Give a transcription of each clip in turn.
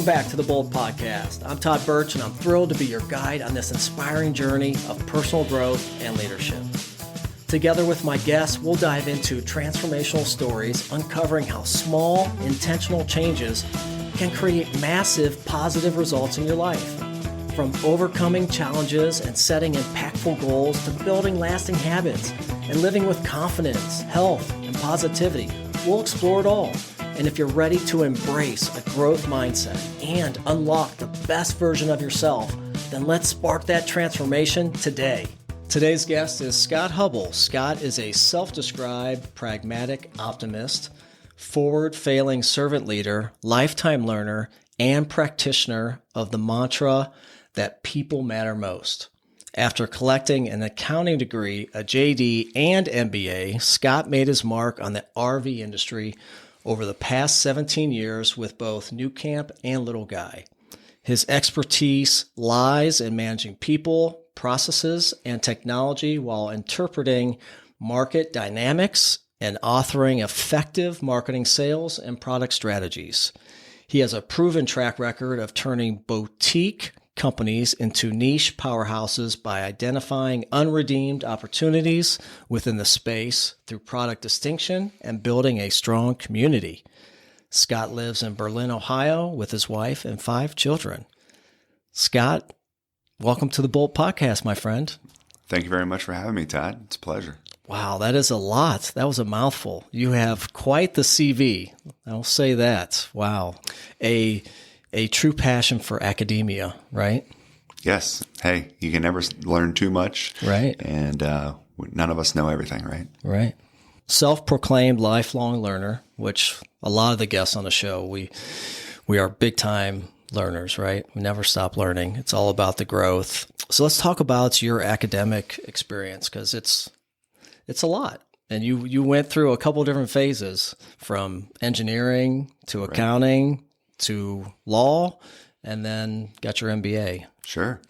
Welcome back to the Bold Podcast. I'm Todd Birch, and I'm thrilled to be your guide on this inspiring journey of personal growth and leadership. Together with my guests, we'll dive into transformational stories, uncovering how small, intentional changes can create massive positive results in your life. From overcoming challenges and setting impactful goals to building lasting habits and living with confidence, health, and positivity, we'll explore it all. And if you're ready to embrace a growth mindset and unlock the best version of yourself, then let's spark that transformation today. Today's guest is Scott Hubble. Scott is a self-described pragmatic optimist, forward-failing servant leader, lifetime learner, and practitioner of the mantra that people matter most. After collecting an accounting degree, a JD, and MBA, Scott made his mark on the RV industry over the past 17 years with both nuCamp and Little Guy. His expertise lies in managing people, processes, and technology while interpreting market dynamics and authoring effective marketing, sales, and product strategies. He has a proven track record of turning boutique companies into niche powerhouses by identifying unredeemed opportunities within the space through product distinction and building a strong community. Scott lives in Berlin, Ohio with his wife and 5 children. Scott, welcome to the Bolt Podcast, my friend. Thank you very much for having me, Todd. It's a pleasure. Wow, that is a lot. That was a mouthful. You have quite the CV. I'll say that. Wow. A true passion for academia, right? Yes. Hey, you can never learn too much. Right. And none of us know everything, right? Right. Self-proclaimed lifelong learner, which a lot of the guests on the show, we are big-time learners, right? We never stop learning. It's all about the growth. So let's talk about your academic experience, because it's a lot. And you went through a couple of different phases, from engineering to accounting to law, and then got your MBA. Sure.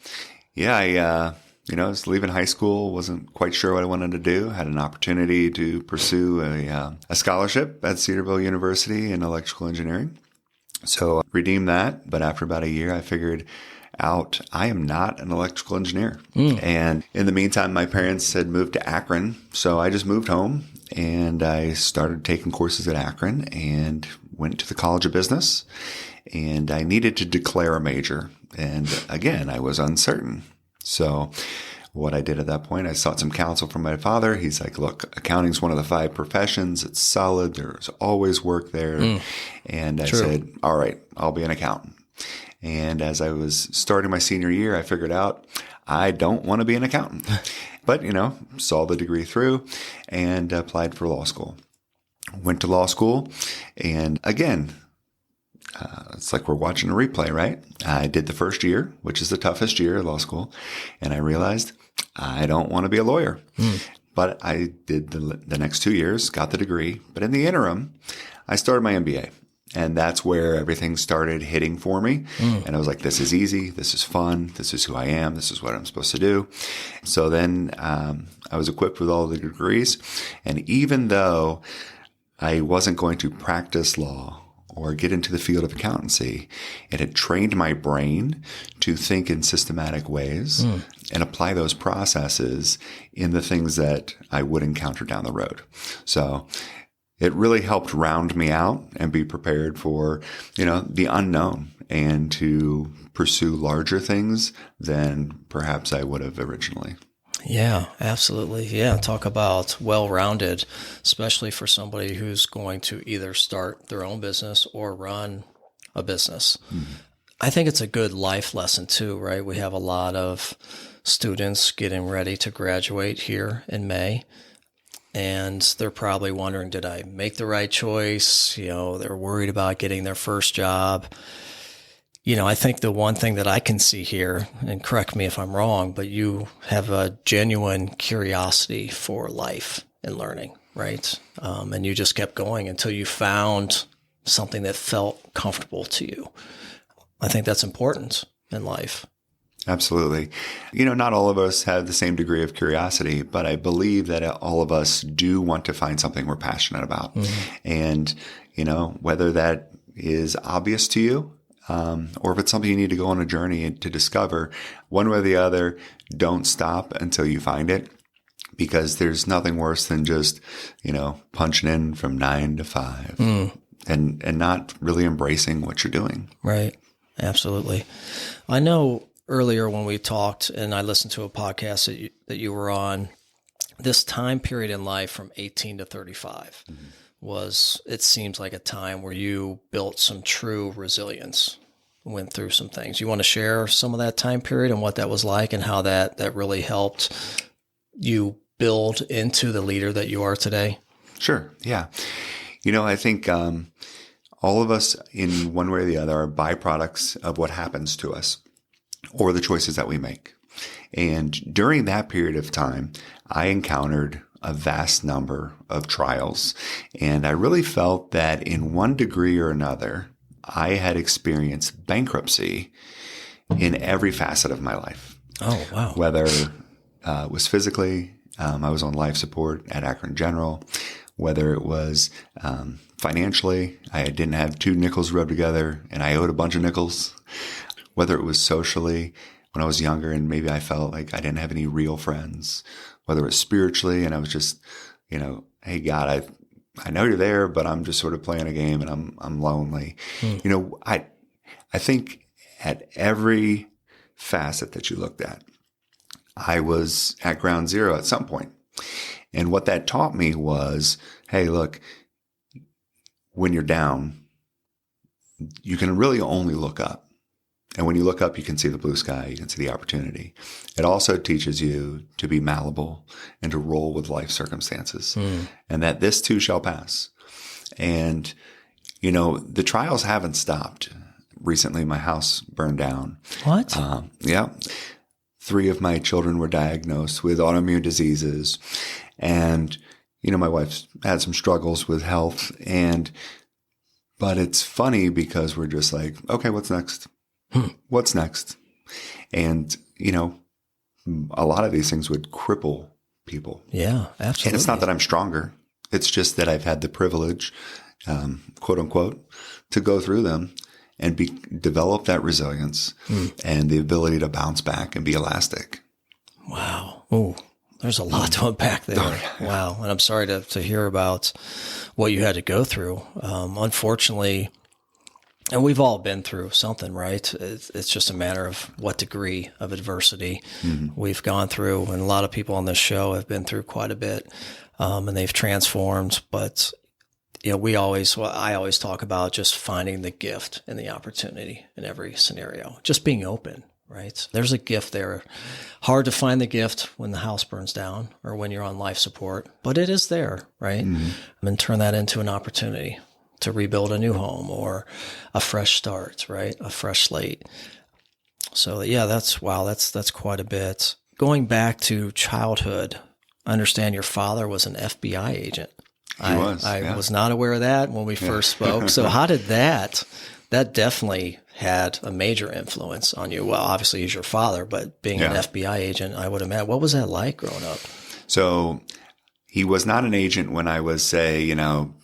Yeah, I was leaving high school, wasn't quite sure what I wanted to do. Had an opportunity to pursue a scholarship at Cedarville University in electrical engineering. So redeemed that, but after about a year, I figured out I am not an electrical engineer. And in the meantime, my parents had moved to Akron, so I just moved home and I started taking courses at Akron and went to the College of Business, and I needed to declare a major. And again, I was uncertain. So what I did at that point, I sought some counsel from my father. He's like, look, accounting's one of the 5 professions. It's solid. There's always work there. And I said, all right, I'll be an accountant. And as I was starting my senior year, I figured out I don't want to be an accountant. But, saw the degree through and applied for law school. Went to law school, and again, it's like we're watching a replay, right? I did the first year, which is the toughest year of law school, and I realized I don't want to be a lawyer. But I did the next 2 years, got the degree, but in the interim, I started my MBA. And that's where everything started hitting for me. And I was like, this is easy. This is fun. This is who I am. This is what I'm supposed to do. So then I was equipped with all the degrees. And even though I wasn't going to practice law or get into the field of accountancy, it had trained my brain to think in systematic ways and apply those processes in the things that I would encounter down the road. So it really helped round me out and be prepared for, the unknown and to pursue larger things than perhaps I would have originally. Yeah, absolutely. Yeah. Talk about well-rounded, especially for somebody who's going to either start their own business or run a business. I think it's a good life lesson too, right? We have a lot of students getting ready to graduate here in May. And they're probably wondering, did I make the right choice? They're worried about getting their first job. I think the one thing that I can see here, and correct me if I'm wrong, but you have a genuine curiosity for life and learning, right? And you just kept going until you found something that felt comfortable to you. I think that's important in life. Absolutely. Not all of us have the same degree of curiosity, but I believe that all of us do want to find something we're passionate about. And, whether that is obvious to you, or if it's something you need to go on a journey to discover, one way or the other, don't stop until you find it, because there's nothing worse than just, punching in from 9 to 5 and not really embracing what you're doing. Right. Absolutely. I know earlier when we talked and I listened to a podcast that you were on, this time period in life from 18 to 35 it seems like a time where you built some true resilience, went through some things. You want to share some of that time period and what that was like and how that really helped you build into the leader that you are today? Sure. Yeah. I think all of us in one way or the other are byproducts of what happens to us or the choices that we make. And during that period of time, I encountered a vast number of trials. And I really felt that in one degree or another, I had experienced bankruptcy in every facet of my life. Oh, wow. Whether it was physically, I was on life support at Akron General. Whether it was financially, I didn't have 2 nickels rubbed together and I owed a bunch of nickels. Whether it was socially, when I was younger and maybe I felt like I didn't have any real friends. Whether it was spiritually and I was just, hey God, I know you're there, but I'm just sort of playing a game and I'm lonely. I think at every facet that you looked at, I was at ground zero at some point. And what that taught me was, hey, look, when you're down, you can really only look up. And when you look up, you can see the blue sky, you can see the opportunity. It also teaches you to be malleable and to roll with life circumstances, and that this too shall pass. And, the trials haven't stopped. Recently, my house burned down. What? Yeah. 3 of my children were diagnosed with autoimmune diseases. And, my wife's had some struggles with health. But it's funny because we're just like, okay, what's next? What's next? And, a lot of these things would cripple people. Yeah, absolutely. And it's not that I'm stronger. It's just that I've had the privilege, quote unquote, to go through them and develop that resilience and the ability to bounce back and be elastic. Wow. Oh, there's a lot to unpack there. Oh, yeah. Wow. And I'm sorry to hear about what you had to go through. Unfortunately, and we've all been through something, right? It's just a matter of what degree of adversity we've gone through. And a lot of people on this show have been through quite a bit, and they've transformed. But, I always talk about just finding the gift and the opportunity in every scenario, just being open, right? There's a gift there. Hard to find the gift when the house burns down or when you're on life support, but it is there, right? And turn that into an opportunity to rebuild a new home or a fresh start, right? A fresh slate. So yeah, that's quite a bit. Going back to childhood, I understand your father was an FBI agent. He was. I was not aware of that when we first spoke. So how did that definitely had a major influence on you? Well, obviously he's your father, but being an FBI agent, I would imagine, what was that like growing up? So he was not an agent when I was, say, 10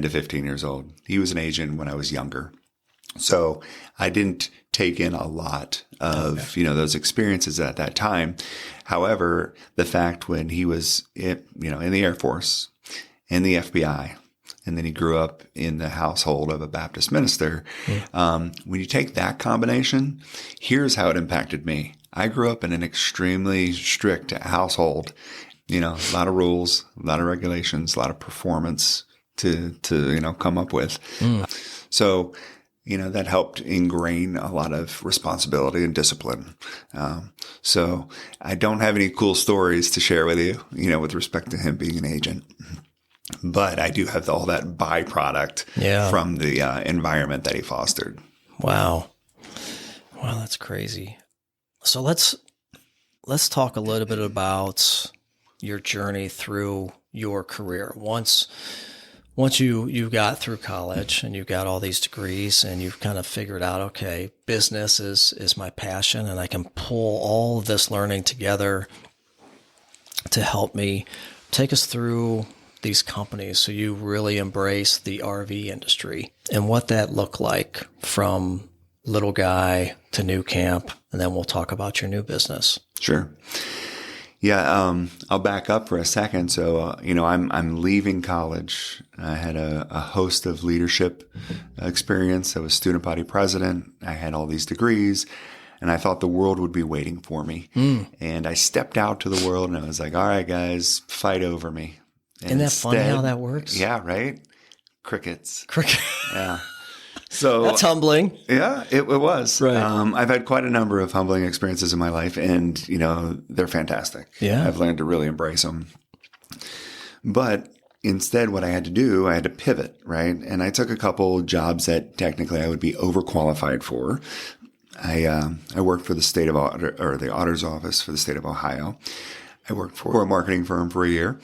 to 15 years old. He was an agent when I was younger. So I didn't take in a lot of, those experiences at that time. However, the fact when he was, in the Air Force, in the FBI, and then he grew up in the household of a Baptist minister. When you take that combination, here's how it impacted me. I grew up in an extremely strict household, a lot of rules, a lot of regulations, a lot of performance to come up with. So, that helped ingrain a lot of responsibility and discipline. So I don't have any cool stories to share with you, with respect to him being an agent. But I do have all that byproduct from the environment that he fostered. Wow. Wow, that's crazy. So let's talk a little bit about your journey through your career. Once you got through college and you got all these degrees and you've kind of figured out, okay, business is my passion and I can pull all of this learning together to help me. Take us through these companies so you really embrace the RV industry and what that looked like from little guy to nuCamp, and then we'll talk about your new business. Sure. Yeah, I'll back up for a second. So, I'm leaving college. I had a host of leadership experience. I was student body president. I had all these degrees, and I thought the world would be waiting for me. And I stepped out to the world, and I was like, all right, guys, fight over me. And Isn't that funny how that works? Yeah, right? Crickets. Yeah. So that's humbling. Yeah, it was. Right. I've had quite a number of humbling experiences in my life, and, they're fantastic. Yeah. I've learned to really embrace them. But instead, what I had to do, I had to pivot, right? And I took a couple jobs that technically I would be overqualified for. I worked for the state of the auditor's office for the state of Ohio. I worked for a marketing firm for a year.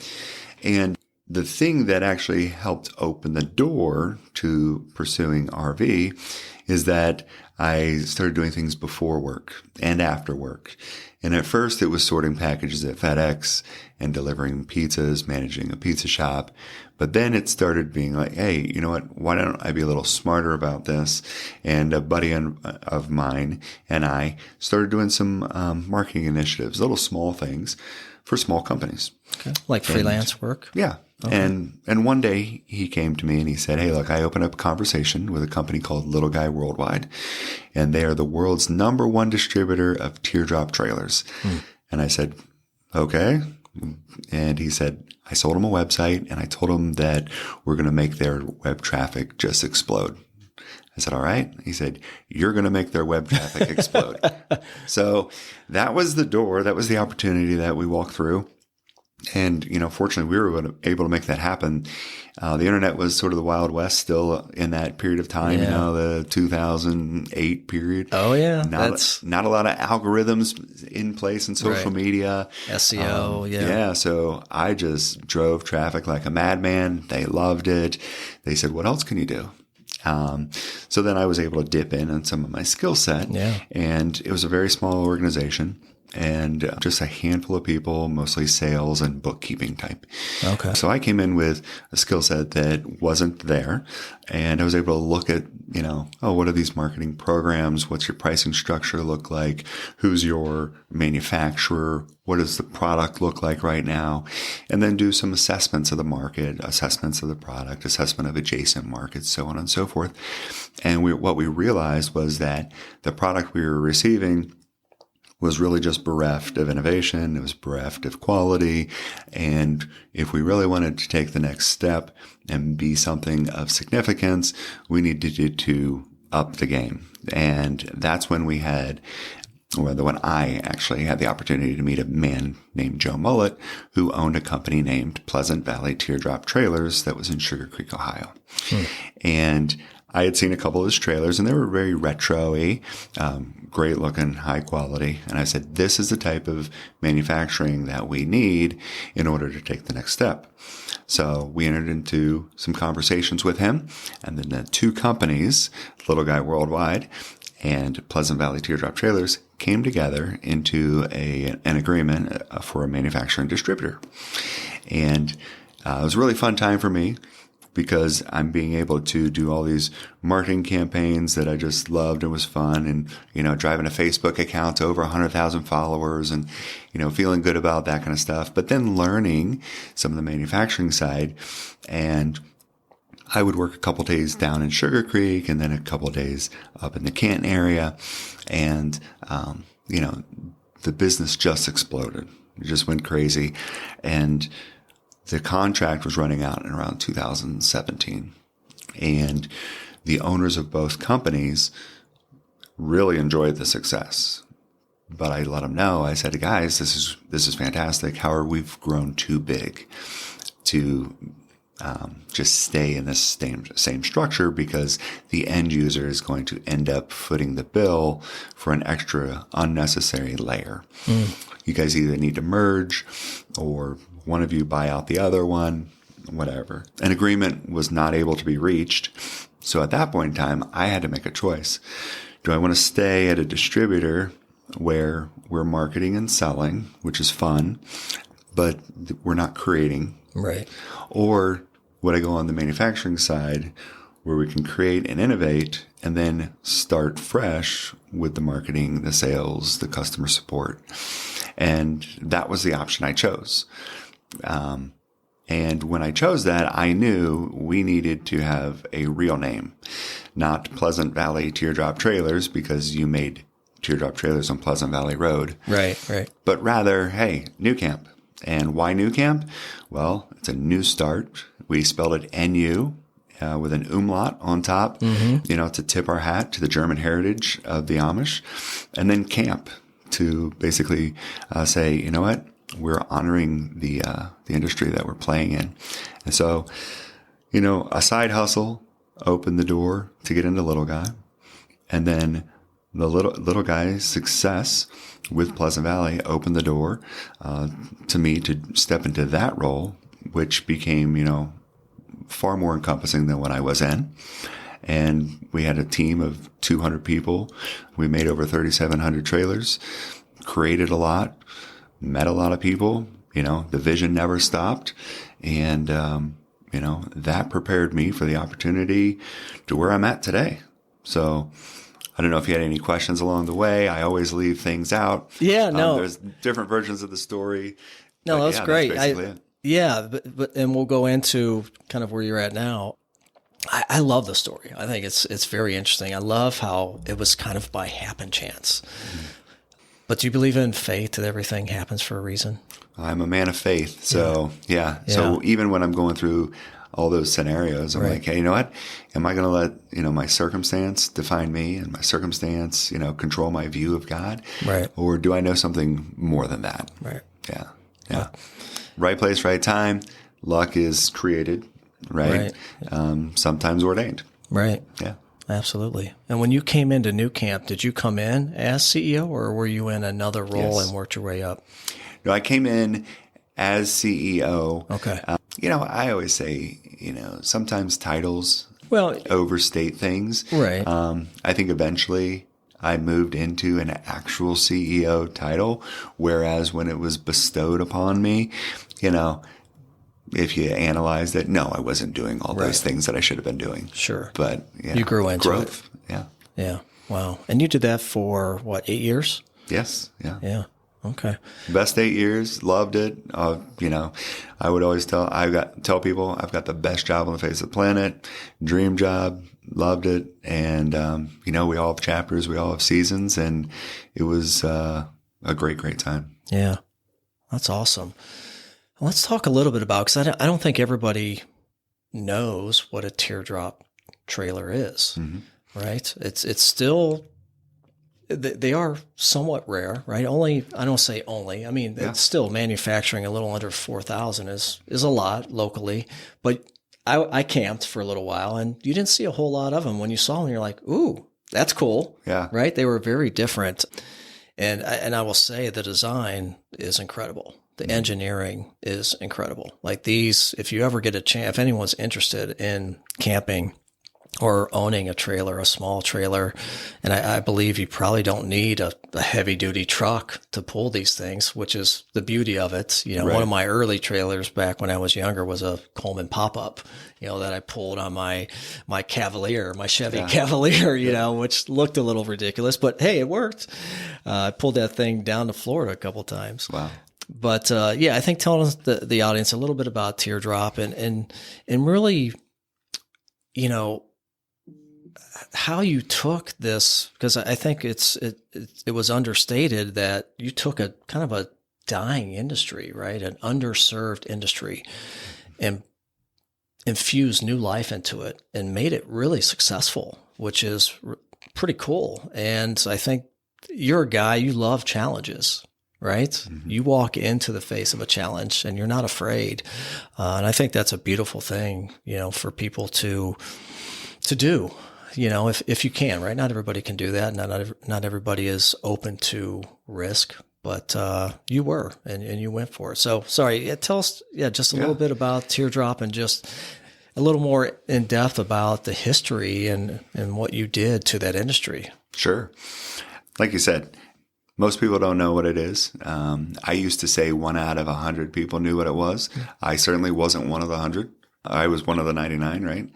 And the thing that actually helped open the door to pursuing RV is that I started doing things before work and after work. And at first it was sorting packages at FedEx and delivering pizzas, managing a pizza shop. But then it started being like, hey, you know what? Why don't I be a little smarter about this? And a buddy of mine and I started doing some marketing initiatives, little small things for small companies. Okay. Like freelance work? Yeah. Okay. And one day he came to me and he said, hey, look, I opened up a conversation with a company called Little Guy Worldwide, and they are the world's #1 distributor of teardrop trailers. And I said, okay. And he said, I sold him a website and I told him that we're going to make their web traffic just explode. I said, all right. He said, you're going to make their web traffic explode. So that was the door. That was the opportunity that we walked through. And, fortunately, we were able to make that happen. The internet was sort of the Wild West still in that period of time, the 2008 period. Oh, yeah. Not a lot of algorithms in place in social media. SEO, Yeah, so I just drove traffic like a madman. They loved it. They said, what else can you do? So then I was able to dip in on some of my skill set. Yeah. And it was a very small organization. And just a handful of people, mostly sales and bookkeeping type. Okay. So I came in with a skill set that wasn't there. And I was able to look at, what are these marketing programs? What's your pricing structure look like? Who's your manufacturer? What does the product look like right now? And then do some assessments of the market, assessments of the product, assessment of adjacent markets, so on and so forth. And what we realized was that the product we were receiving was really just bereft of innovation. It was bereft of quality. And if we really wanted to take the next step and be something of significance, we needed to up the game. And that's when when I actually had the opportunity to meet a man named Joe Mullet, who owned a company named Pleasant Valley Teardrop Trailers that was in Sugar Creek, Ohio. And I had seen a couple of his trailers, and they were very retro-y, great looking, high quality. And I said, this is the type of manufacturing that we need in order to take the next step. So we entered into some conversations with him, and then the two companies, Little Guy Worldwide and Pleasant Valley Teardrop Trailers, came together into an agreement for a manufacturer and distributor. And it was a really fun time for me, because I'm being able to do all these marketing campaigns that I just loved and was fun, and, driving a Facebook account to over 100,000 followers and, feeling good about that kind of stuff. But then learning some of the manufacturing side, and I would work a couple days down in Sugar Creek and then a couple days up in the Canton area. And, the business just exploded. It just went crazy. And the contract was running out in around 2017, and the owners of both companies really enjoyed the success. But I let them know. I said, guys, this is fantastic. However, we've grown too big to just stay in this same structure, because the end user is going to end up footing the bill for an extra unnecessary layer. You guys either need to merge, or one of you buy out the other one, whatever. An agreement was not able to be reached. So at that point in time, I had to make a choice. Do I want to stay at a distributor where we're marketing and selling, which is fun, but we're not creating? Right. Or would I go on the manufacturing side where we can create and innovate and then start fresh with the marketing, the sales, the customer support. And that was the option I chose. And when I chose that, I knew we needed to have a real name, not Pleasant Valley Teardrop Trailers, because you made teardrop trailers on Pleasant Valley Road. Right. But rather, hey, nuCamp. And why nuCamp? Well, it's a new start. We spelled it NU with an umlaut on top, to tip our hat to the German heritage of the Amish. And then camp to basically say, you know what? We're honoring the industry that we're playing in. And so, a side hustle opened the door to get into Little Guy. And then the little guy's success with Pleasant Valley opened the door to me to step into that role, which became, far more encompassing than what I was in. And we had a team of 200 people. We made over 3,700 trailers, created a lot, met a lot of people. The vision never stopped. And, that prepared me for the opportunity to where I'm at today. So I don't know if you had any questions along the way. I always leave things out. Yeah, no. There's different versions of the story. No, that's great. That's basically it. Yeah, but and we'll go into kind of where you're at now. I love the story. I think it's very interesting. I love how it was kind of by happen chance. Mm-hmm. But do you believe in fate, that everything happens for a reason? I'm a man of faith. So, yeah. So even when I'm going through all those scenarios, I'm like, hey, you know what? Am I going to let, my circumstance define me and my circumstance, control my view of God? Right. Or do I know something more than that? Right. Yeah. Right place, right time. Luck is created, right? Sometimes ordained. Right. Yeah. Absolutely. And when you came into nuCamp, did you come in as CEO or were you in another role and worked your way up? No, I came in as CEO. Okay. I always say, sometimes titles overstate things. Right. I think eventually I moved into an actual CEO title, whereas when it was bestowed upon me, if you analyzed it, no, I wasn't doing all those things that I should have been doing. Sure. But you grew into growth. It. Yeah. Yeah. Wow. And you did that for 8 years? Yes. Yeah. Yeah. Okay. Best 8 years. Loved it. I would always tell people I've got the best job on the face of the planet. Dream job. Loved it. And, we all have chapters. We all have seasons. And it was a great, great time. Yeah. That's awesome. Let's talk a little bit about, because I don't think everybody knows what a teardrop trailer is, right? It's still, they are somewhat rare, right? I don't say only. I mean, it's still manufacturing a little under 4,000 is a lot locally, but I camped for a little while and you didn't see a whole lot of them. When you saw them, you're like, ooh, that's cool. Yeah. Right? They were very different. And I will say the design is incredible. The engineering is incredible. Like these, if you ever get a chance, if anyone's interested in camping or owning a trailer, a small trailer, and I believe you probably don't need a heavy duty truck to pull these things, which is the beauty of it. One of my early trailers back when I was younger was a Coleman pop-up, that I pulled on my Cavalier, my Chevy Cavalier, which looked a little ridiculous, but hey, it worked. I pulled that thing down to Florida a couple times. Wow. But I think telling the audience a little bit about teardrop and really, how you took this, because I think it was understated that you took a kind of a dying industry, right? An underserved industry, and infused new life into it and made it really successful, which is pretty cool. And I think you're a guy, you love challenges. Right? Mm-hmm. You walk into the face of a challenge and you're not afraid. And I think that's a beautiful thing, for people to do, if you can, right? Not everybody can do that. Not everybody is open to risk, but you were, and you went for it. So sorry, tell us, just a little bit about teardrop and just a little more in depth about the history and what you did to that industry. Sure. Like you said, most people don't know what it is. I used to say 1 out of 100 people knew what it was. I certainly wasn't one of the 100. I was one of the 99, right?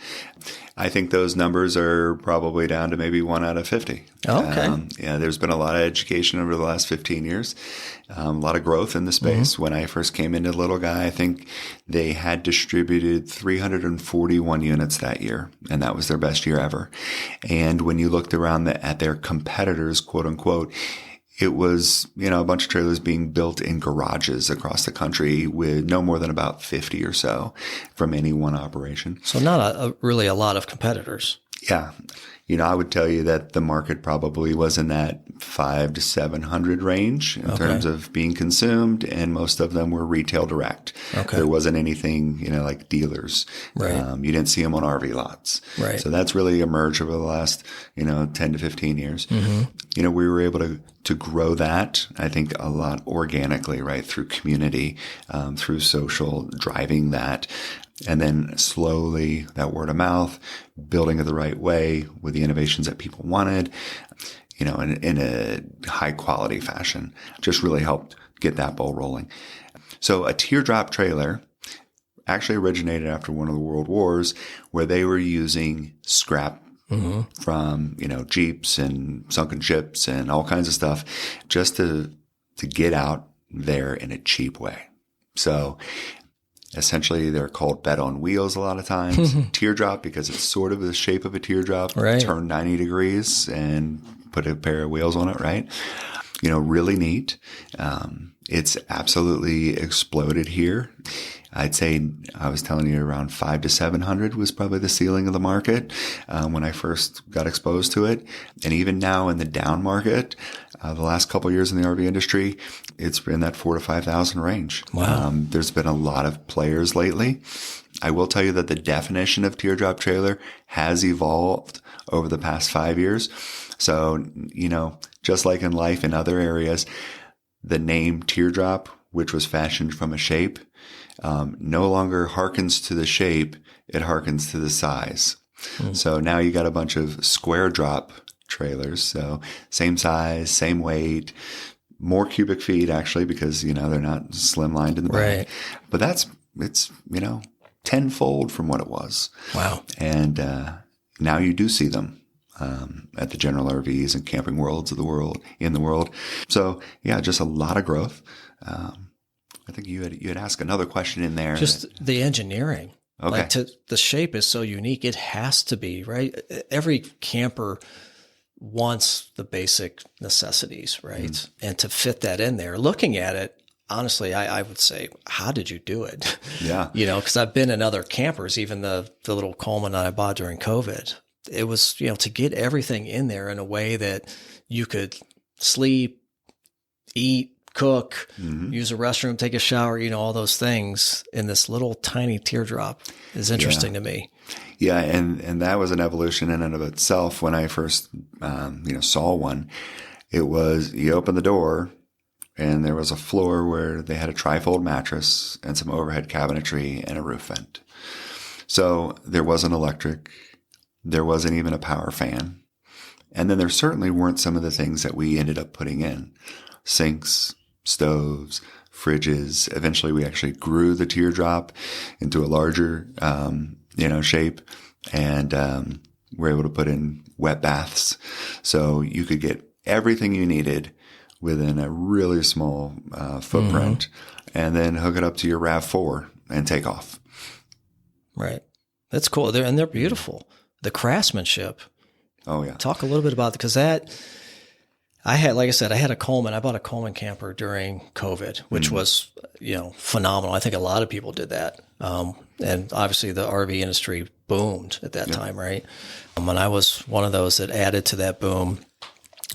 I think those numbers are probably down to maybe 1 out of 50. Okay. Yeah, there's been a lot of education over the last 15 years, a lot of growth in the space. When I first came into Little Guy, I think they had distributed 341 units that year, and that was their best year ever. And when you looked around at their competitors, quote unquote, it was, a bunch of trailers being built in garages across the country with no more than about 50 or so from any one operation. So not really a lot of competitors. Yeah. I would tell you that the market probably was in that 500 to 700 range in terms of being consumed, and most of them were retail direct. Okay. There wasn't anything, like dealers. Right. You didn't see them on RV lots. Right. So that's really emerged over the last, 10 to 15 years. We were able to grow that, I think, a lot organically, right? Through community, through social, driving that. And then slowly that word of mouth, building it the right way with the innovations that people wanted, in a high quality fashion, just really helped get that ball rolling. So a teardrop trailer actually originated after one of the world wars, where they were using scrap from, Jeeps and sunken ships and all kinds of stuff just to get out there in a cheap way. So essentially, they're called bed on wheels a lot of times. Teardrop, because it's sort of the shape of a teardrop. Right. Turn 90 degrees and put a pair of wheels on it, right? Really neat. It's absolutely exploded here. I'd say, I was telling you, around 500 to 700 was probably the ceiling of the market when I first got exposed to it. And even now in the down market, the last couple of years in the RV industry, it's been that 4,000 to 5,000 range. Wow. There's been a lot of players lately. I will tell you that the definition of teardrop trailer has evolved over the past 5 years. So, just like in life in other areas, the name teardrop, which was fashioned from a shape, no longer harkens to the shape, it harkens to the size. So now you got a bunch of square drop trailers. So same size, same weight, more cubic feet actually, because, they're not slimlined in the back. Right. But it's tenfold from what it was. Wow. And now you do see them at the general RVs and camping worlds in the world. So yeah, just a lot of growth. I think you had asked another question in there. Just the engineering. Okay. The shape is so unique. It has to be, right? Every camper wants the basic necessities, right? And to fit that in there, looking at it, honestly, I would say, how did you do it? Yeah. Because I've been in other campers, even the little Coleman that I bought during COVID. It was, to get everything in there in a way that you could sleep, eat, cook, use a restroom, take a shower, all those things in this little tiny teardrop is interesting to me. Yeah. And that was an evolution in and of itself. When I first, saw one, it was, you open the door and there was a floor where they had a trifold mattress and some overhead cabinetry and a roof vent. So there wasn't electric. There wasn't even a power fan. And then there certainly weren't some of the things that we ended up putting in. Sinks, stoves, fridges. Eventually we actually grew the teardrop into a larger, shape, and we're able to put in wet baths. So you could get everything you needed within a really small footprint, and then hook it up to your RAV4 and take off. Right. That's cool. They're beautiful. The craftsmanship. Oh yeah. Talk a little bit about it, because I had a Coleman. I bought a Coleman camper during COVID, which was, phenomenal. I think a lot of people did that. And obviously the RV industry boomed at that time, right? And I was one of those that added to that boom.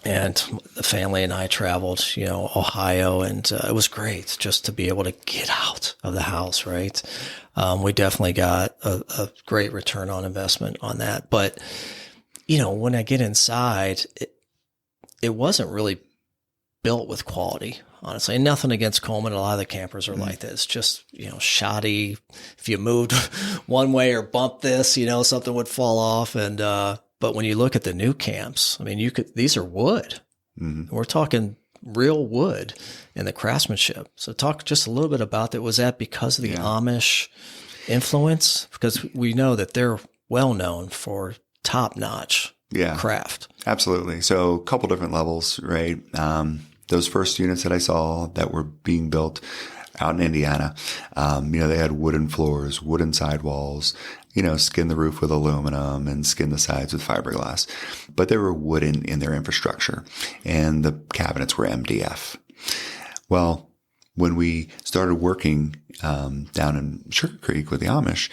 And the family and I traveled, Ohio, and it was great just to be able to get out of the house, right? We definitely got a great return on investment on that. But, when I get inside, it wasn't really built with quality, honestly. And nothing against Coleman. A lot of the campers are like that. It's just, shoddy. If you moved one way or bumped this, something would fall off. And, but when you look at the nuCamps, I mean, these are wood. We're talking real wood and the craftsmanship. So talk just a little bit about that. Was that because of the Amish influence? Because we know that they're well known for top-notch craft. Absolutely. So a couple different levels, right? Those first units that I saw that were being built out in Indiana, they had wooden floors, wooden sidewalls, skin the roof with aluminum and skin the sides with fiberglass. But they were wooden in their infrastructure, and the cabinets were MDF. Well, when we started working down in Sugar Creek with the Amish,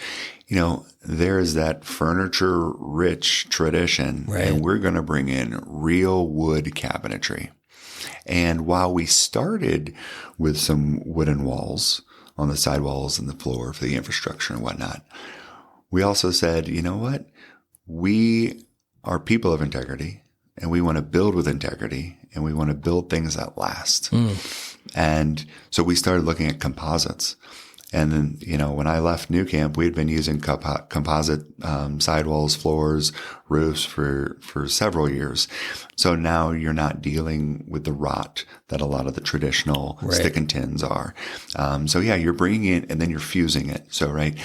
there is that furniture-rich tradition, right, and we're going to bring in real wood cabinetry. And while we started with some wooden walls on the sidewalls and the floor for the infrastructure and whatnot, we also said, you know what? We are people of integrity, and we want to build with integrity, and we want to build things that last. And so we started looking at composites. And then, when I left nuCamp, we had been using composite sidewalls, floors, roofs for several years. So now you're not dealing with the rot that a lot of the traditional stick and tins are. You're bringing it and then you're fusing it. So, right,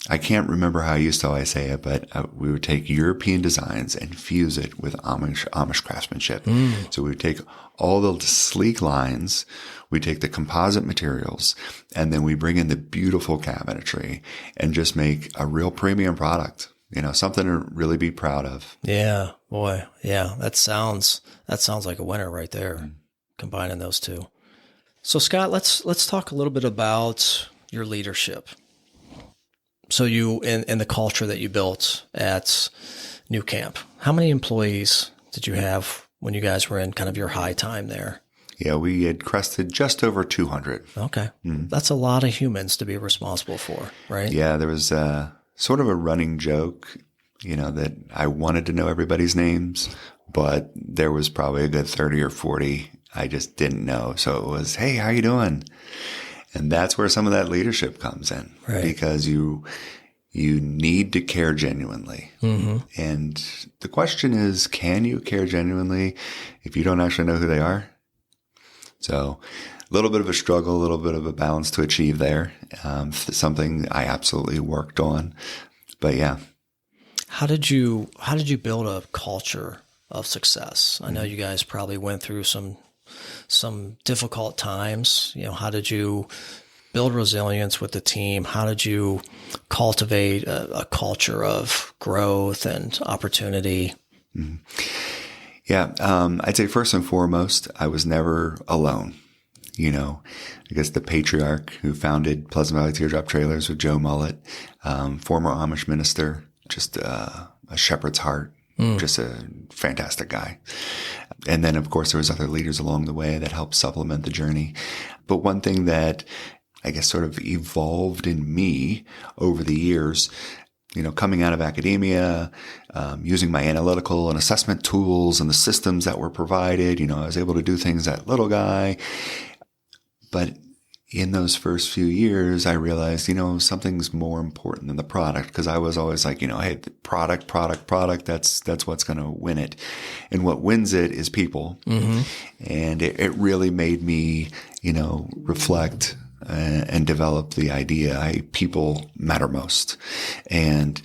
I can't remember how I used to always say it, but we would take European designs and fuse it with Amish craftsmanship. So we would take all the sleek lines, we take the composite materials, and then we bring in the beautiful cabinetry and just make a real premium product. Something to really be proud of. Yeah, boy. Yeah, that sounds like a winner right there, combining those two. So Scott, let's talk a little bit about your leadership. So you, in the culture that you built at nuCamp, how many employees did you have when you guys were in kind of your high time there? Yeah, we had crested just over 200. Okay. That's a lot of humans to be responsible for, right? Yeah, there was sort of a running joke, that I wanted to know everybody's names, but there was probably a good 30 or 40 I just didn't know. So it was, hey, how you doing? And that's where some of that leadership comes in, right, because you need to care genuinely. And the question is, can you care genuinely if you don't actually know who they are? So a little bit of a struggle, a little bit of a balance to achieve there. Something I absolutely worked on, but yeah. How did you build a culture of success? I know you guys probably went through some difficult times. How did you build resilience with the team? How did you cultivate a culture of growth and opportunity? Yeah, I'd say first and foremost, I was never alone. I guess the patriarch who founded Pleasant Valley Teardrop Trailers with Joe Mullet, former Amish minister, just a shepherd's heart, just a fantastic guy. And then, of course, there was other leaders along the way that helped supplement the journey. But one thing that I guess sort of evolved in me over the years, coming out of academia, using my analytical and assessment tools and the systems that were provided, I was able to do things that little guy. But in those first few years, I realized, something's more important than the product, because I was always like, hey, the product, that's what's going to win it. And what wins it is people. And it really made me, reflect and develop the idea, people matter most. And,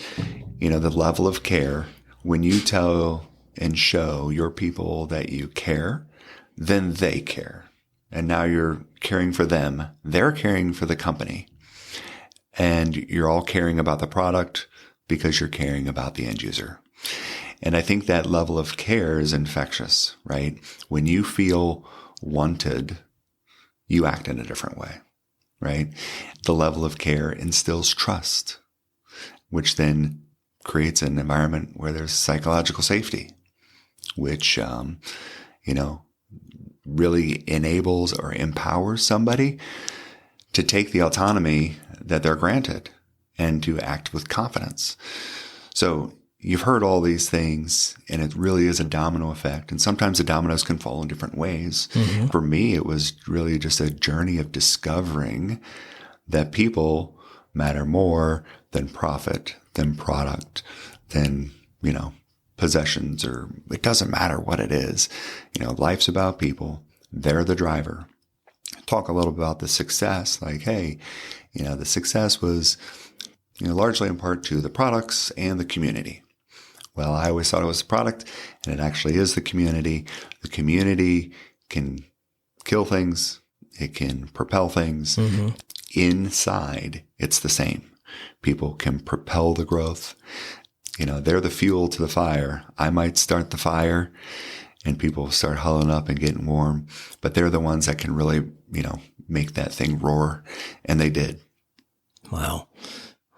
the level of care, when you tell and show your people that you care, then they care. And now you're caring for them. They're caring for the company. And you're all caring about the product because you're caring about the end user. And I think that level of care is infectious, right? When you feel wanted, you act in a different way, right? The level of care instills trust, which then creates an environment where there's psychological safety, which, really enables or empowers somebody to take the autonomy that they're granted and to act with confidence. So you've heard all these things, and it really is a domino effect. And sometimes the dominoes can fall in different ways. For me, it was really just a journey of discovering that people matter more than profit, than product, than, possessions, or it doesn't matter what it is. Life's about people. They're the driver. Talk a little about the success, like, hey, the success was largely in part to the products and the community. Well, I always thought it was the product, and it actually is the community. The community can kill things. It can propel things. Mm-hmm. Inside, it's the same. People can propel the growth. They're the fuel to the fire. I might start the fire and people start hulling up and getting warm, but they're the ones that can really, make that thing roar. And they did. Wow.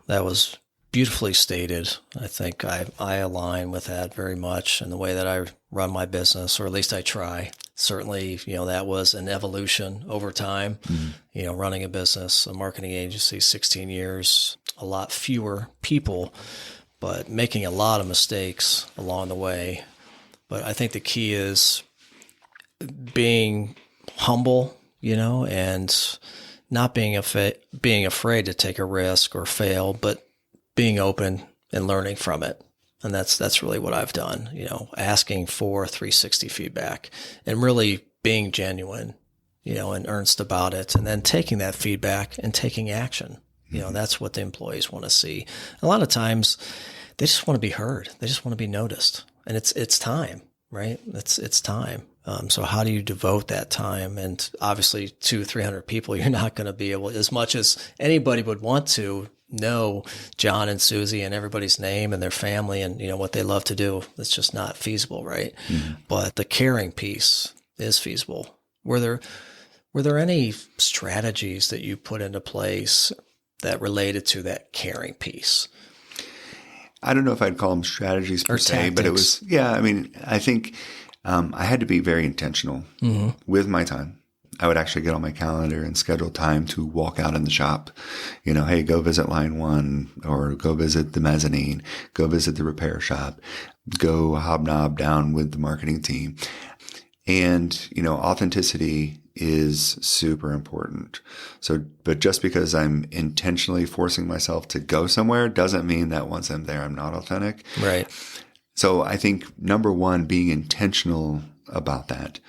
That was beautifully stated. I think I align with that very much in the way that I run my business, or at least I try. Certainly, that was an evolution over time. Mm-hmm. Running a business, a marketing agency, 16 years, a lot fewer people, but making a lot of mistakes along the way. But I think the key is being humble, and not being afraid to take a risk or fail, but being open and learning from it. And that's really what I've done, asking for 360 feedback and really being genuine, and earnest about it, and then taking that feedback and taking action. That's what the employees want to see. A lot of times they just want to be heard. They just want to be noticed. And it's time, right? It's time. So how do you devote that time? And obviously 200-300 people, you're not going to be able, as much as anybody would want to know John and Susie and everybody's name and their family and, what they love to do. It's just not feasible, right? Mm-hmm. But the caring piece is feasible. Were there any strategies that you put into place that related to that caring piece? I don't know if I'd call them strategies per se, but it was, I think I had to be very intentional mm-hmm. with my time. I would actually get on my calendar and schedule time to walk out in the shop. Hey, go visit line 1, or go visit the mezzanine, go visit the repair shop, go hobnob down with the marketing team. And, authenticity is super important. But just because I'm intentionally forcing myself to go somewhere doesn't mean that once I'm there, I'm not authentic. Right. So I think number one, being intentional about that,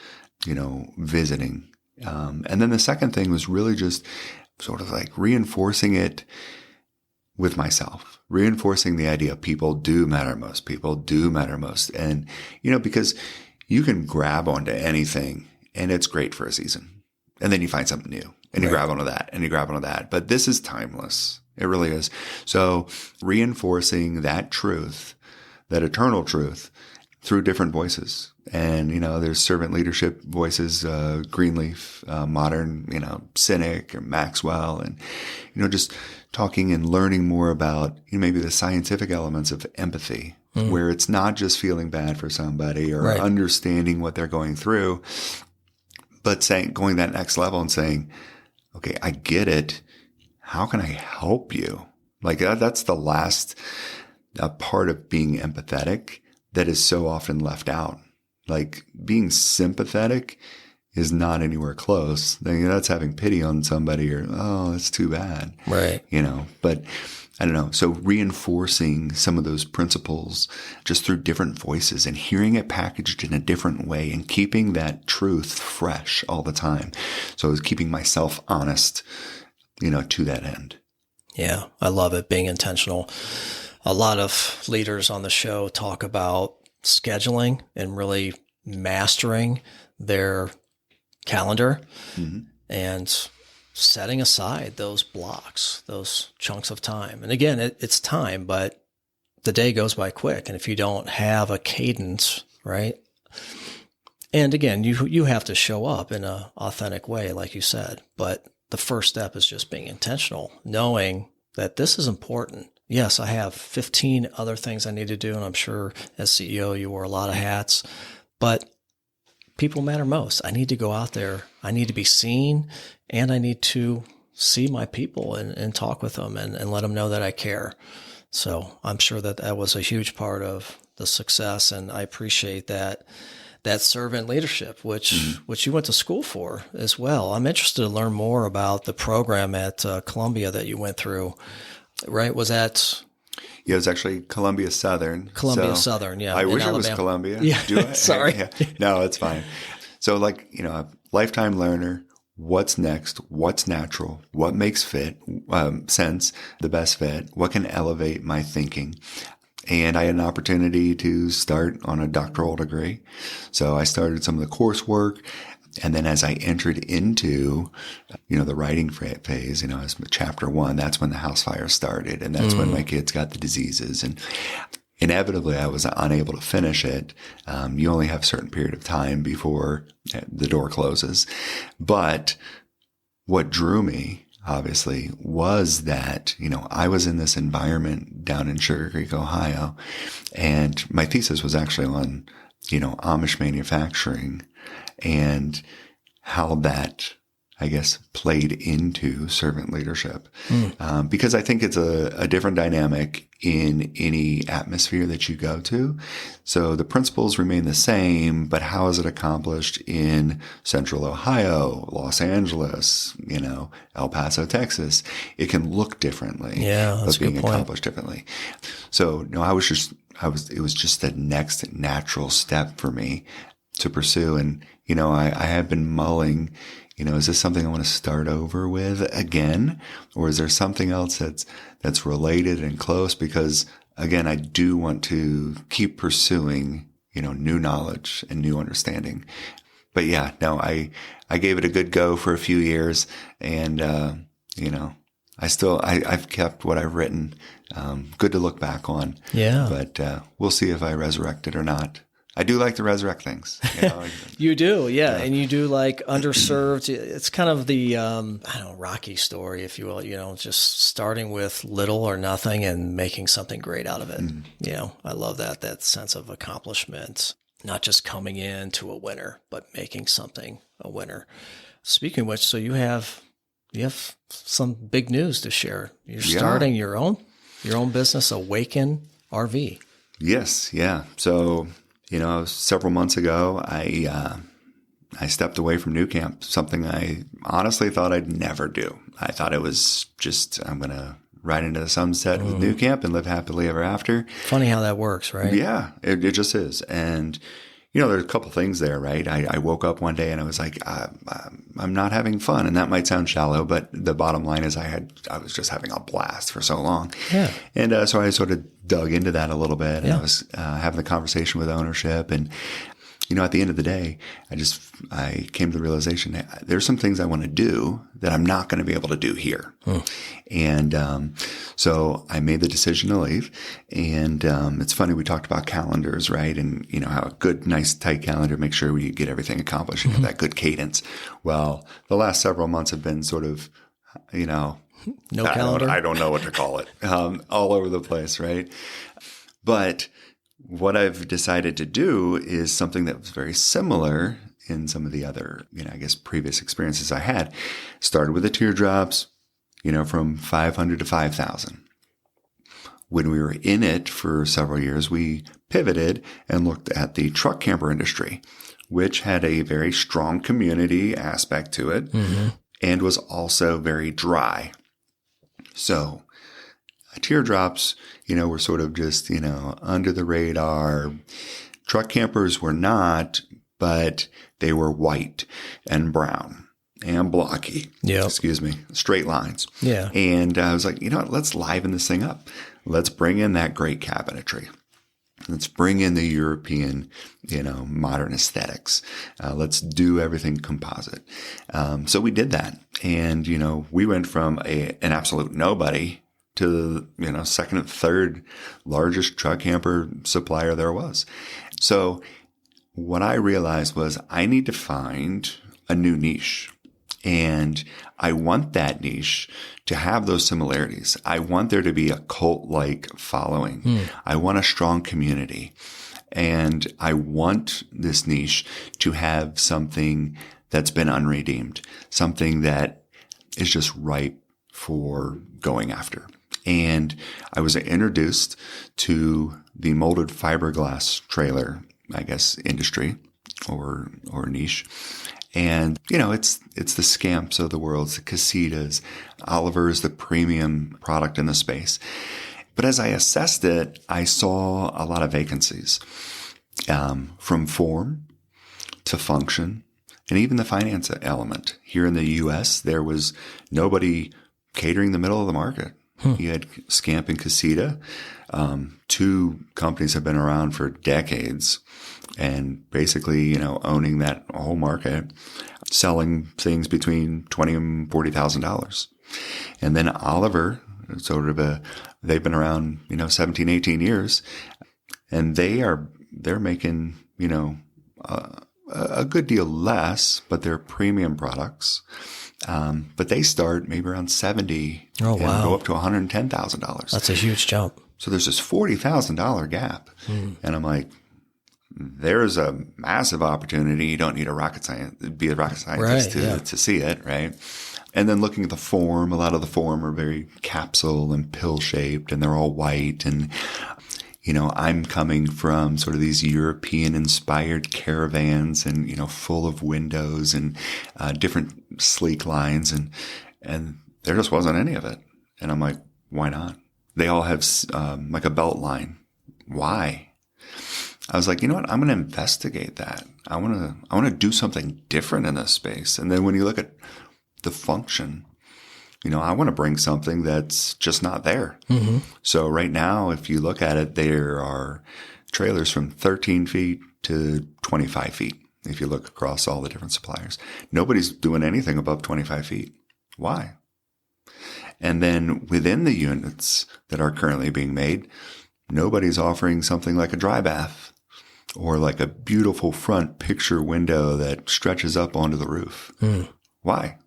visiting. And then the second thing was really just sort of like reinforcing it with myself, reinforcing the idea people do matter most. People do matter most. And, because you can grab onto anything and it's great for a season. And then you find something new and you grab onto that and you grab onto that. But this is timeless. It really is. So reinforcing that truth, that eternal truth, through different voices. And, there's servant leadership voices, Greenleaf, modern, Cynic or Maxwell, and, just talking and learning more about maybe the scientific elements of empathy, where it's not just feeling bad for somebody or understanding what they're going through, but going that next level and saying, okay, I get it. How can I help you? Like that's the last part of being empathetic that is so often left out. Like being sympathetic is not anywhere close. That's having pity on somebody or, oh, that's too bad. Right. But I don't know. So reinforcing some of those principles just through different voices and hearing it packaged in a different way and keeping that truth fresh all the time. So I was keeping myself honest, to that end. Yeah. I love it. Being intentional. A lot of leaders on the show talk about scheduling and really mastering their calendar and setting aside those blocks, those chunks of time. And again, it's time, but the day goes by quick. And if you don't have a cadence, right? And again, you have to show up in an authentic way, like you said. But the first step is just being intentional, knowing that this is important. Yes, I have 15 other things I need to do, and I'm sure as CEO you wear a lot of hats, but people matter most. I need to go out there. I need to be seen, and I need to see my people and talk with them and let them know that I care. So I'm sure that was a huge part of the success, and I appreciate that servant leadership, which you went to school for as well. I'm interested to learn more about the program at Columbia that you went through. Right? Was that? Yeah, it was actually Columbia Southern. Southern, yeah. I wish it was Columbia. Yeah, sorry. Yeah. No, it's fine. So a lifetime learner, what's next, what's natural, what makes sense, the best fit, what can elevate my thinking. And I had an opportunity to start on a doctoral degree. So I started some of the coursework. And then as I entered into, the writing phase, as chapter 1, that's when the house fire started. And that's when my kids got the diseases. And inevitably, I was unable to finish it. You only have a certain period of time before the door closes. But what drew me, obviously, was that, I was in this environment down in Sugar Creek, Ohio, and my thesis was actually on, Amish manufacturing and how that, I guess, played into servant leadership. Because I think it's a different dynamic in any atmosphere that you go to. So the principles remain the same, but how is it accomplished in Central Ohio, Los Angeles, El Paso, Texas? It can look differently. Yeah, that's but being a good point. accomplished differently. So no, it was just the next natural step for me to pursue. And, I have been mulling, is this something I want to start over with again? Or is there something else that's related and close? Because again, I do want to keep pursuing, new knowledge and new understanding. But yeah, no, I gave it a good go for a few years, and, I've kept what I've written, good to look back on. Yeah. But, we'll see if I resurrect it or not. I do like to resurrect things. You do, yeah. And you do like underserved. It's kind of the, Rocky story, if you will, just starting with little or nothing and making something great out of it. I love that sense of accomplishment, not just coming into a winner, but making something a winner. Speaking of which, so you have some big news to share. You're starting your own business, Awaken RV. Yes. Yeah. So, several months ago, I stepped away from nuCamp, something I honestly thought I'd never do. I thought it was just, I'm going to ride into the sunset with nuCamp and live happily ever after. Funny how that works, right? Yeah, it just is. And, there's a couple things there, right? I woke up one day and I was like, I'm not having fun. And that might sound shallow, but the bottom line is I was just having a blast for so long. Yeah. And so I sort of dug into that a little bit. And I was having the conversation with ownership. And, at the end of the day, I came to the realization that there's some things I want to do that I'm not going to be able to do here. And so I made the decision to leave. And it's funny, we talked about calendars, right? And, how a good, nice, tight calendar makes sure we get everything accomplished and have that good cadence. Well, the last several months have been sort of, no calendar. I don't know what to call it. All over the place, right? But what I've decided to do is something that was very similar in some of the other, previous experiences I had. Started with the teardrops, from 500 to 5,000. When we were in it for several years, we pivoted and looked at the truck camper industry, which had a very strong community aspect to it and was also very dry. So teardrops, were sort of just, under the radar. Truck campers were not, but they were white and brown and blocky. Yeah. Straight lines. Yeah. And I was like, what, let's liven this thing up. Let's bring in that great cabinetry. Let's bring in the European, modern aesthetics. Let's do everything composite. So we did that. And, we went from an absolute nobody to, second and third largest truck camper supplier there was. So what I realized was I need to find a new niche. And I want that niche to have those similarities. I want there to be a cult-like following. I want a strong community. And I want this niche to have something that's been unredeemed, something that is just ripe for going after. And I was introduced to the molded fiberglass trailer, industry or niche. And, it's the Scamps of the world, it's the Casitas. Oliver is the premium product in the space. But as I assessed it, I saw a lot of vacancies, from form to function And even the finance element. Here in the U.S., there was nobody catering the middle of the market. You had Scamp and Casita. Two companies have been around for decades and basically, owning that whole market, selling things between $20,000 and $40,000. And then Oliver, they've been around, 17, 18 years, and they're making, a good deal less, but they're premium products. But they start maybe around 70 and go up to $110,000. That's a huge jump. So there's this $40,000 gap. And I'm like, there's a massive opportunity. You don't need be a rocket scientist to see it, right? And then looking at the form, a lot of the form are very capsule and pill shaped, and they're all white. And, I'm coming from sort of these European inspired caravans and, full of windows and different sleek lines. And there just wasn't any of it. And I'm like, why not? They all have like a belt line. Why? I was like, you know what? I'm going to investigate that. I want to do something different in this space. And then when you look at the function, I want to bring something that's just not there. Mm-hmm. So right now, if you look at it, there are trailers from 13 feet to 25 feet. If you look across all the different suppliers, nobody's doing anything above 25 feet. Why? And then within the units that are currently being made, nobody's offering something like a dry bath or like a beautiful front picture window that stretches up onto the roof. Why?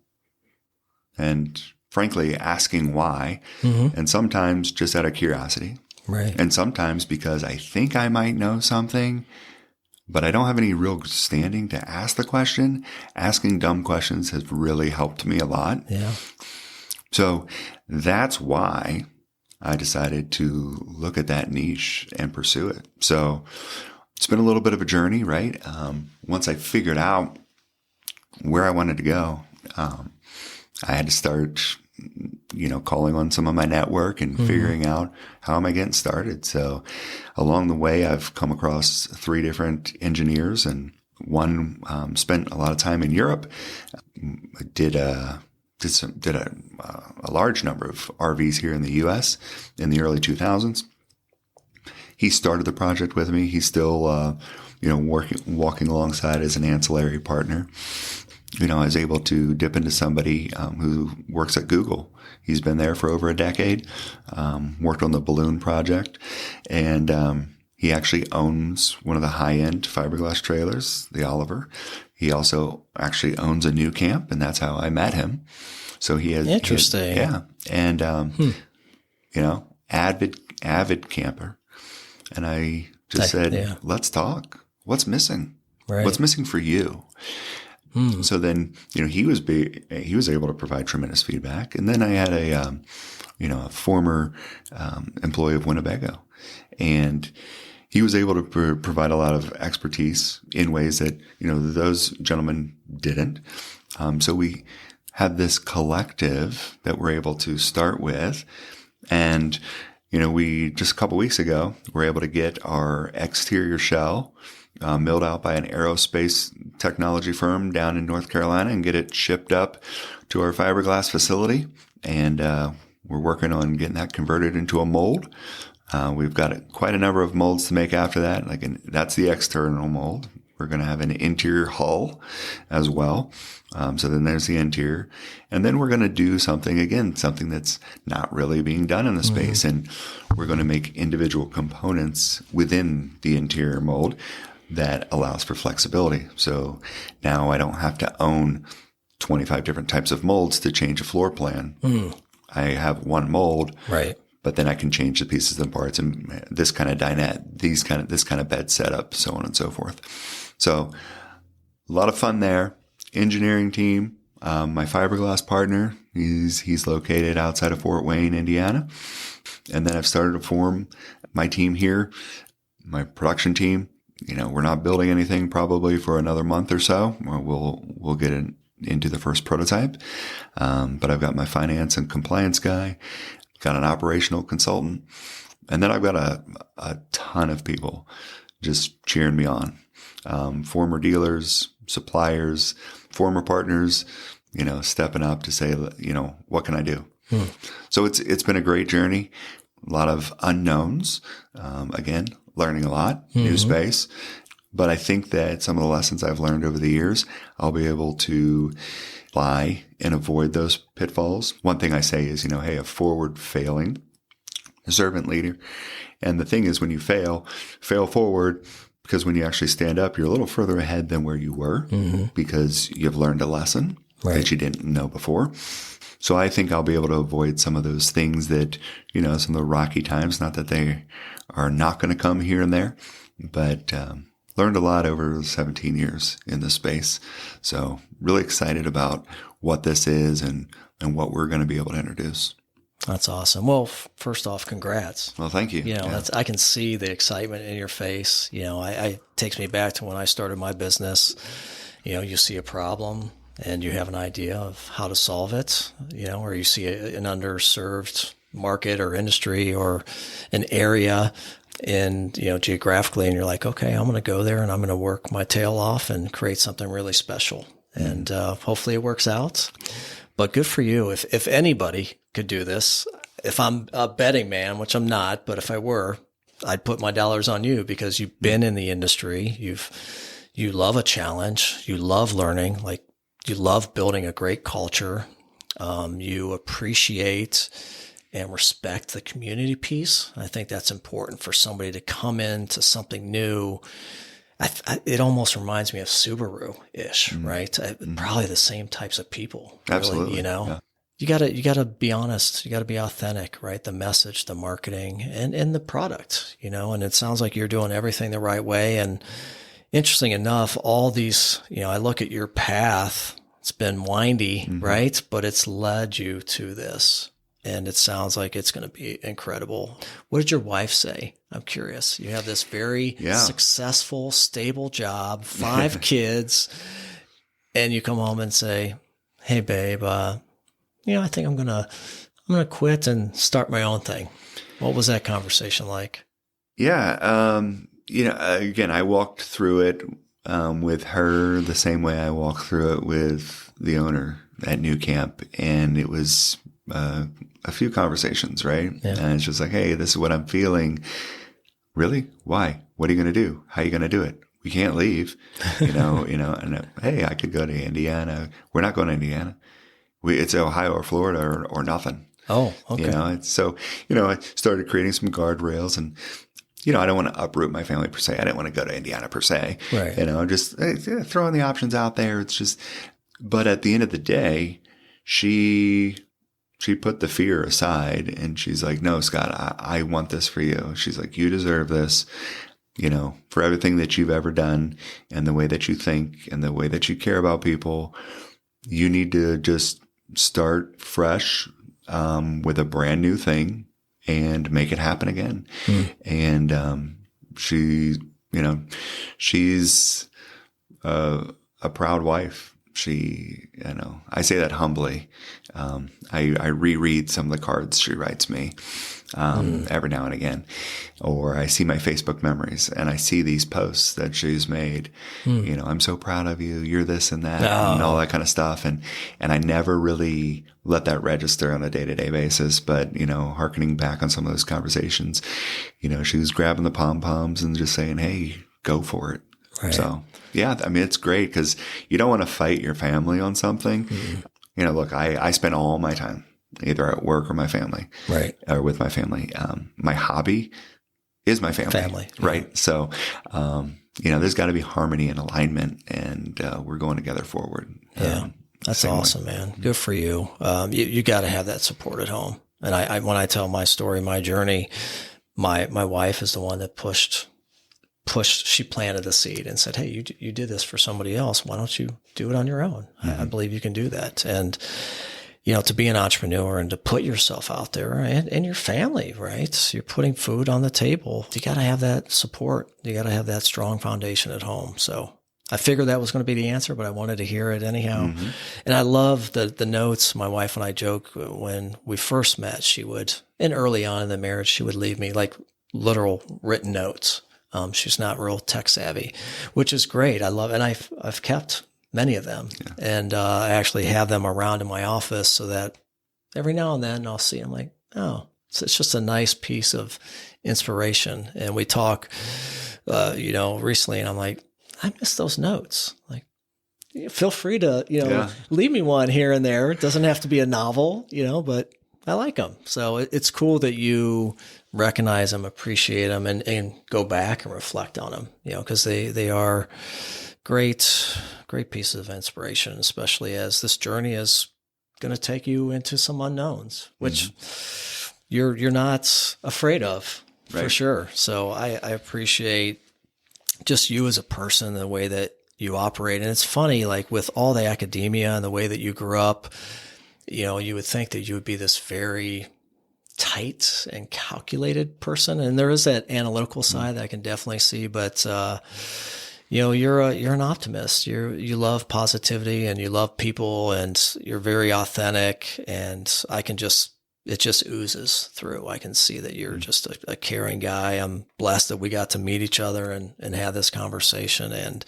And frankly, asking why, and sometimes just out of curiosity, right? And sometimes because I think I might know something, but I don't have any real standing to ask the question. Asking dumb questions has really helped me a lot. Yeah. So that's why I decided to look at that niche and pursue it. So it's been a little bit of a journey, right? Once I figured out where I wanted to go, I had to start, calling on some of my network and figuring out how am I getting started. So along the way, I've come across 3 different engineers, and one spent a lot of time in Europe, did a large number of RVs here in the U.S. in the early 2000s. He started the project with me. He's still, walking alongside as an ancillary partner. I was able to dip into somebody who works at Google. He's been there for over a decade, worked on the balloon project, and he actually owns one of the high-end fiberglass trailers, the Oliver. He also actually owns a nuCamp, and that's how I met him. So he has interesting, and avid camper. And I just said, let's talk. What's missing? Right. What's missing for you? So then, he was able to provide tremendous feedback. And then I had a former employee of Winnebago, and he was able to provide a lot of expertise in ways that, those gentlemen didn't. So we had this collective that we're able to start with. And, we just a couple weeks ago were able to get our exterior shell milled out by an aerospace technology firm down in North Carolina and get it shipped up to our fiberglass facility. And we're working on getting that converted into a mold. We've got quite a number of molds to make after that. That's the external mold. We're going to have an interior hull as well. So then there's the interior. And then we're going to do something that's not really being done in the space. And we're going to make individual components within the interior mold that allows for flexibility. So now I don't have to own 25 different types of molds to change a floor plan. I have one mold, right? But then I can change the pieces and parts and this kind of dinette, this kind of bed setup, so on and so forth. So a lot of fun there. Engineering team, my fiberglass partner, he's located outside of Fort Wayne, Indiana. And then I've started to form my team here, my production team. We're not building anything probably for another month or so. We'll get into the first prototype. But I've got my finance and compliance guy, got an operational consultant, and then I've got a ton of people just cheering me on. Former dealers, suppliers, former partners, stepping up to say, what can I do? So it's been a great journey. A lot of unknowns. Again, learning a lot, new space. But I think that some of the lessons I've learned over the years, I'll be able to apply and avoid those pitfalls. One thing I say is, hey, a forward failing, a servant leader. And the thing is, when you fail forward, because when you actually stand up, you're a little further ahead than where you were because you've learned a lesson that you didn't know before. So I think I'll be able to avoid some of those things that, some of the rocky times, not that they are not going to come here and there, but learned a lot over 17 years in this space. So really excited about what this is and what we're going to be able to introduce. That's awesome. Well, first off, congrats. Well, thank you. I can see the excitement in your face. It takes me back to when I started my business. You see a problem and you have an idea of how to solve it, or you see an underserved market or industry or an area and, geographically, and you're like, okay, I'm going to go there and I'm going to work my tail off and create something really special. And hopefully it works out. But good for you. If anybody could do this, if I'm a betting man, which I'm not, but if I were, I'd put my dollars on you because you've been in the industry. You love a challenge. You love learning. Like you love building a great culture. You appreciate and respect the community piece. I think that's important for somebody to come into something new. It almost reminds me of Subaru-ish, right? Probably the same types of people. Really, absolutely. Yeah. You gotta be honest. You gotta be authentic, right? The message, the marketing, and the product, and it sounds like you're doing everything the right way. And interesting enough, all these, I look at your path, it's been windy, right? But it's led you to this. And it sounds like it's going to be incredible. What did your wife say? I'm curious. You have this very successful, stable job, 5 kids, and you come home and say, "Hey, babe, I think I'm gonna quit and start my own thing." What was that conversation like? Yeah, again, I walked through it with her the same way I walked through it with the owner at nuCamp, and it was a few conversations, right? Yeah. And it's just like, hey, this is what I'm feeling. Really? Why? What are you going to do? How are you going to do it? We can't leave, and hey, I could go to Indiana. We're not going to Indiana. It's Ohio or Florida or nothing. Oh, okay. I started creating some guardrails and, I don't want to uproot my family per se. I didn't want to go to Indiana per se. Right. Just throwing the options out there. It's just, but at the end of the day, she put the fear aside and she's like, no, Scott, I want this for you. She's like, you deserve this, for everything that you've ever done and the way that you think and the way that you care about people. You need to just start fresh with a brand new thing and make it happen again. And she's a proud wife. I say that humbly. I reread some of the cards she writes me every now and again, or I see my Facebook memories and I see these posts that she's made. I'm so proud of you. You're this and that and all that kind of stuff. And I never really let that register on a day-to-day basis. But, hearkening back on some of those conversations, she was grabbing the pom-poms and just saying, hey, go for it. Right. So, yeah, it's great because you don't want to fight your family on something. Look, I spend all my time either at work or my family, right, or with my family. My hobby is my family. Right? Yeah. So, there's got to be harmony and alignment, and we're going together forward. Yeah, that's awesome, man. Good for you. You got to have that support at home. And I when I tell my story, my journey, my wife is the one that pushed. She planted the seed and said, hey, you did this for somebody else. Why don't you do it on your own? I believe you can do that. And, to be an entrepreneur and to put yourself out there and your family, right? You're putting food on the table. You got to have that support. You got to have that strong foundation at home. So I figured that was going to be the answer, but I wanted to hear it anyhow. And I love the notes. My wife and I joke when we first met, and early on in the marriage, she would leave me like literal written notes She's not real tech savvy, which is great. I love, and I've kept many of them, and I actually have them around in my office so that every now and then I'll see. I'm like, oh, so it's just a nice piece of inspiration. And we talk, recently, and I'm like, I miss those notes. Like, feel free to, leave me one here and there. It doesn't have to be a novel, but I like them. So it's cool that you recognize them, appreciate them, and go back and reflect on them, because they are great pieces of inspiration, especially as this journey is going to take you into some unknowns, which you're not afraid of, for sure. So I appreciate just you as a person, the way that you operate. And it's funny, like with all the academia and the way that you grew up, you would think that you would be this very tight and calculated person. And there is that analytical side that I can definitely see, but, you're an optimist. You love positivity and you love people and you're very authentic, and it just oozes through. I can see that you're just a caring guy. I'm blessed that we got to meet each other and have this conversation. And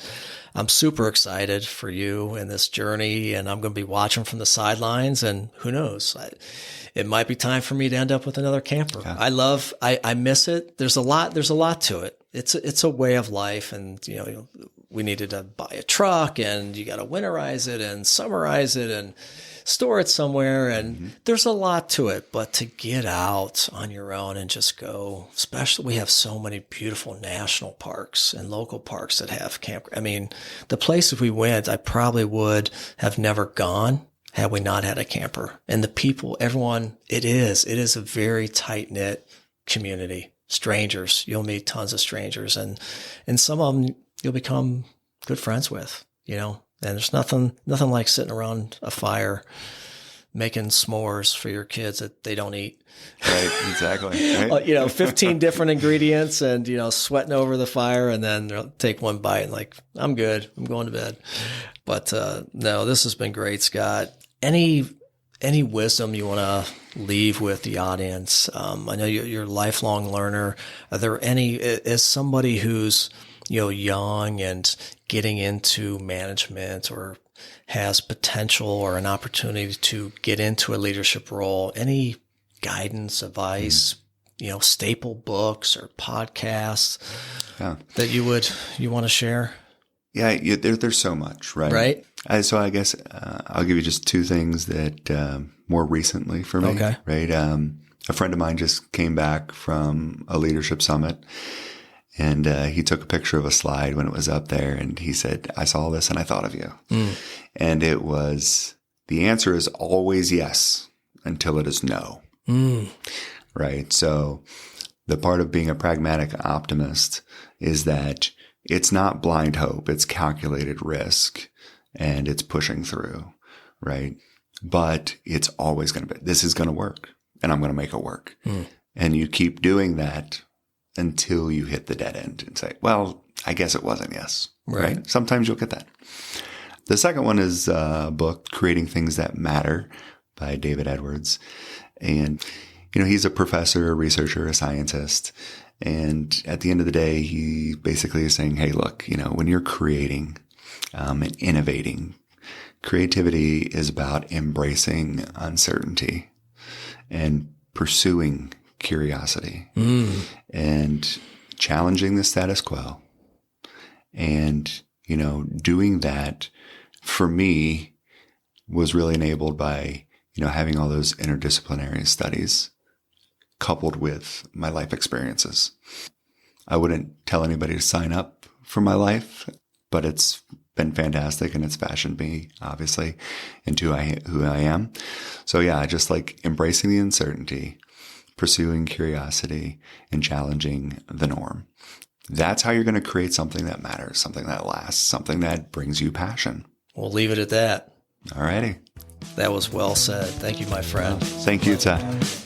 I'm super excited for you in this journey, and I'm going to be watching from the sidelines, and who knows, it might be time for me to end up with another camper. Yeah. I miss it. There's a lot to it. It's a way of life, and we needed to buy a truck, and you got to winterize it and summerize it and store it somewhere. And there's a lot to it, but to get out on your own and just go, especially we have so many beautiful national parks and local parks that have camp. I mean, the places we went, I probably would have never gone had we not had a camper. And the people, everyone, it is a very tight knit community. Strangers, you'll meet tons of strangers, and some of them you'll become good friends with, and there's nothing like sitting around a fire making s'mores for your kids that they don't eat. Right, exactly. Right? 15 different ingredients, and sweating over the fire, and then they'll take one bite and like, I'm good, I'm going to bed. But no, this has been great, Scott. Any wisdom you want to leave with the audience? I know you're a lifelong learner. Are there any, as somebody who's, young and getting into management or has potential or an opportunity to get into a leadership role, any guidance, advice, staple books or podcasts that you want to share? Yeah, there's so much, right? Right. So I guess I'll give you just two things that more recently for me. Okay. Right. A friend of mine just came back from a leadership summit, and he took a picture of a slide when it was up there, and he said, "I saw this and I thought of you." And it was, the answer is always yes until it is no. Right. So the part of being a pragmatic optimist is that it's not blind hope, it's calculated risk, and it's pushing through, right? But it's always going to be, this is going to work, and I'm going to make it work. And you keep doing that until you hit the dead end and say, well, I guess it wasn't yes, right? Sometimes you'll get that. The second one is a book, Creating Things That Matter by David Edwards. And, he's a professor, a researcher, a scientist. And at the end of the day, he basically is saying, hey, look, when you're creating and innovating, creativity is about embracing uncertainty and pursuing curiosity and challenging the status quo. And, doing that for me was really enabled by, having all those interdisciplinary studies coupled with my life experiences. I wouldn't tell anybody to sign up for my life, but it's been fantastic, and it's fashioned me, obviously, into who I am. So yeah, just like embracing the uncertainty, pursuing curiosity, and challenging the norm. That's how you're going to create something that matters, something that lasts, something that brings you passion. We'll leave it at that. All righty. That was well said. Thank you, my friend. Thank you, Ty.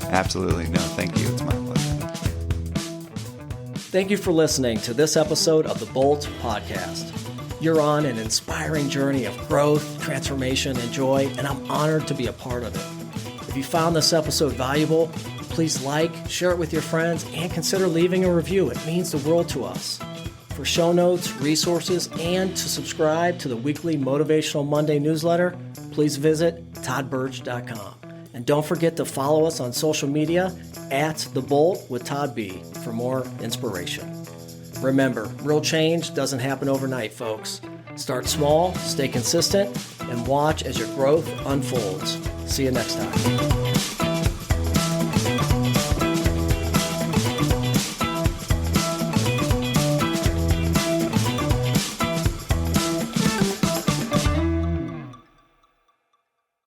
Absolutely. No, thank you. It's my pleasure. Thank you for listening to this episode of the Bolt Podcast. You're on an inspiring journey of growth, transformation, and joy, and I'm honored to be a part of it. If you found this episode valuable, Please like, share it with your friends, and consider leaving a review. It means the world to us. For show notes, resources, and to subscribe to the weekly Motivational Monday newsletter, please visit toddburch.com. And don't forget to follow us on social media at The Bolt with Todd B for more inspiration. Remember, real change doesn't happen overnight, folks. Start small, stay consistent, and watch as your growth unfolds. See you next time.